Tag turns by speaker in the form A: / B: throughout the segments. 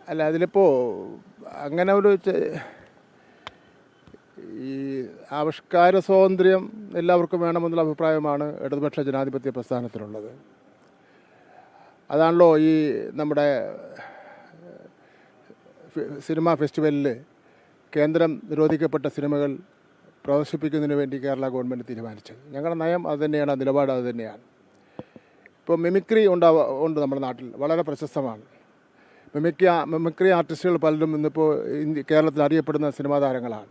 A: അല്ല അതിലിപ്പോൾ അങ്ങനെ ഒരു ഈ ആവിഷ്കാര സ്വാതന്ത്ര്യം എല്ലാവർക്കും വേണമെന്നുള്ള അഭിപ്രായമാണ് ഇടതുപക്ഷ ജനാധിപത്യ പ്രസ്ഥാനത്തിനുള്ളത്. അതാണല്ലോ ഈ നമ്മുടെ സിനിമാ ഫെസ്റ്റിവലിൽ കേന്ദ്രം നിരോധിക്കപ്പെട്ട സിനിമകൾ പ്രദർശിപ്പിക്കുന്നതിന് വേണ്ടി കേരള ഗവൺമെൻറ് തീരുമാനിച്ചത്. ഞങ്ങളുടെ നയം അതുതന്നെയാണ്, നിലപാട് അതുതന്നെയാണ്. ഇപ്പോൾ മിമിക്രി ഉണ്ട് നമ്മുടെ നാട്ടിൽ, വളരെ പ്രശസ്തമാണ്. മിമിക്രി ആർട്ടിസ്റ്റുകൾ പലരും ഇന്നിപ്പോൾ കേരളത്തിൽ അറിയപ്പെടുന്ന സിനിമാ താരങ്ങളാണ്.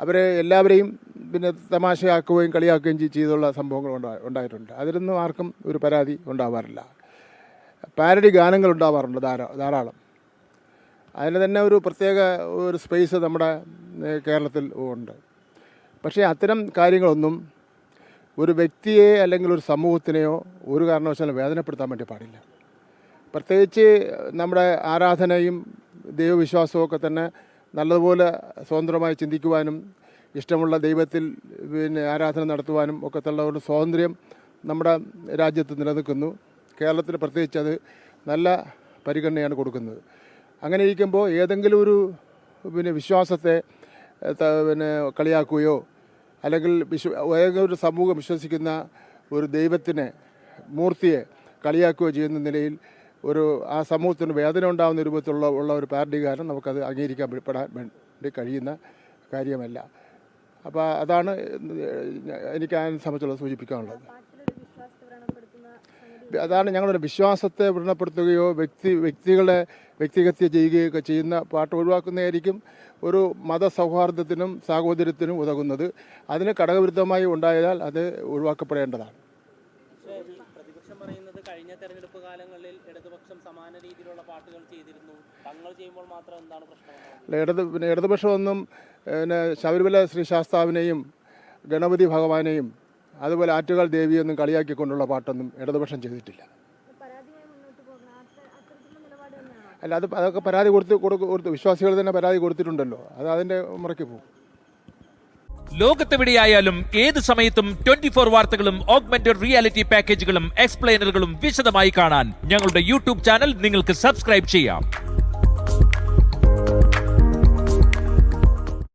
A: അവരെ എല്ലാവരെയും പിന്നെ തമാശയാക്കുകയും കളിയാക്കുകയും ചെയ്തുള്ള സംഭവങ്ങൾ ഉണ്ടായിട്ടുണ്ട്. അതിലൊന്നും ആർക്കും ഒരു പരാതി ഉണ്ടാവാറില്ല. പാരഡി ഗാനങ്ങൾ ഉണ്ടാവാറുണ്ട് ധാരാളം. അതിന് തന്നെ ഒരു പ്രത്യേക ഒരു സ്പേസ് നമ്മുടെ കേരളത്തിൽ ഉണ്ട്. പക്ഷേ അത്തരം കാര്യങ്ങളൊന്നും ഒരു വ്യക്തിയെ അല്ലെങ്കിൽ ഒരു സമൂഹത്തിനെയോ ഒരു കാരണവശാലും വേദനപ്പെടുത്താൻ വേണ്ടി പാടില്ല. പ്രത്യേകിച്ച് നമ്മുടെ ആരാധനയും ദൈവവിശ്വാസവും ഒക്കെ തന്നെ നല്ലതുപോലെ സ്വതന്ത്രമായി ചിന്തിക്കുവാനും ഇഷ്ടമുള്ള ദൈവത്തിൽ പിന്നെ ആരാധന നടത്തുവാനും ഒക്കെയുള്ള ഒരു സ്വാതന്ത്ര്യം നമ്മുടെ രാജ്യത്ത് നിലനിൽക്കുന്നു. കേരളത്തിൽ പ്രത്യേകിച്ച് അത് നല്ല പരിഗണനയാണ് കൊടുക്കുന്നത്. അങ്ങനെ ഇരിക്കുമ്പോൾ ഏതെങ്കിലും ഒരു വിശ്വാസത്തെ കളിയാക്കുകയോ അല്ലെങ്കിൽ ഏതെങ്കിലും ഒരു സമൂഹം വിശ്വസിക്കുന്ന ഒരു ദൈവത്തിനെ മൂർത്തിയെ കളിയാക്കുകയോ ചെയ്യുന്ന നിലയിൽ ആ സമൂഹത്തിന് വേദന ഉണ്ടാകുന്ന രൂപത്തിലുള്ള ഒരു പാരഡി ഗാനം നമുക്കത് അംഗീകരിക്കാൻ വേണ്ടി കഴിയുന്ന കാര്യമല്ല. അപ്പോൾ അതാണ് എനിക്ക് അതിനെ സംബന്ധിച്ചുള്ള സൂചിപ്പിക്കാനുള്ളത്. അതാണ് ഞങ്ങളുടെ വിശ്വാസത്തെ വ്രണപ്പെടുത്തുകയോ വ്യക്തികളെ വ്യക്തിഹത്യ ചെയ്യുകയൊക്കെ ചെയ്യുന്ന പാട്ട് ഒഴിവാക്കുന്നതായിരിക്കും ഒരു മതസൗഹാർദ്ദത്തിനും സാഹോദര്യത്തിനും ഉതകുന്നത്. അതിന് ഘടകവിരുദ്ധമായി ഉണ്ടായാൽ അത് ഒഴിവാക്കപ്പെടേണ്ടതാണ്.
B: പ്രതിപക്ഷം പറയുന്നത് കഴിഞ്ഞ തെരഞ്ഞെടുപ്പ് കാലങ്ങളിൽ ഇടതുപക്ഷം സമാന രീതിയിലുള്ള പാട്ടുകൾ ചെയ്തിരുന്നു, തങ്ങൾ ചെയ്യുമ്പോൾ മാത്രം എന്താണ് പ്രശ്നം?
A: ഇടതുപക്ഷമൊന്നും ശബരിമല ശ്രീ ശാസ്താവിനെയും ഗണപതി ഭഗവാനെയും അതുപോലെ ആറ്റുകാൽ ദേവിയൊന്നും കളിയാക്കിക്കൊണ്ടുള്ള പാട്ടൊന്നും ഇടതുപക്ഷം ചെയ്തിട്ടില്ല. അല്ല അതൊക്കെ പരാതി കൊടുത്ത് വിശ്വാസികൾ തന്നെ പരാതി കൊടുത്തിട്ടുണ്ടല്ലോ, അത് അതിൻ്റെ മുറയ്ക്ക് പോകും.
C: ലോകത്തെവിടെയായാലും ഏത് സമയത്തും 24 വാർത്തകളും ഓഗ്മെന്റഡ് റിയാലിറ്റി പാക്കേജുകളും എക്സ്പ്ലെയിനറുകളും വിശദമായി കാണാൻ ഞങ്ങളുടെ യൂട്യൂബ് ചാനൽ നിങ്ങൾക്ക് സബ്സ്ക്രൈബ് ചെയ്യാം.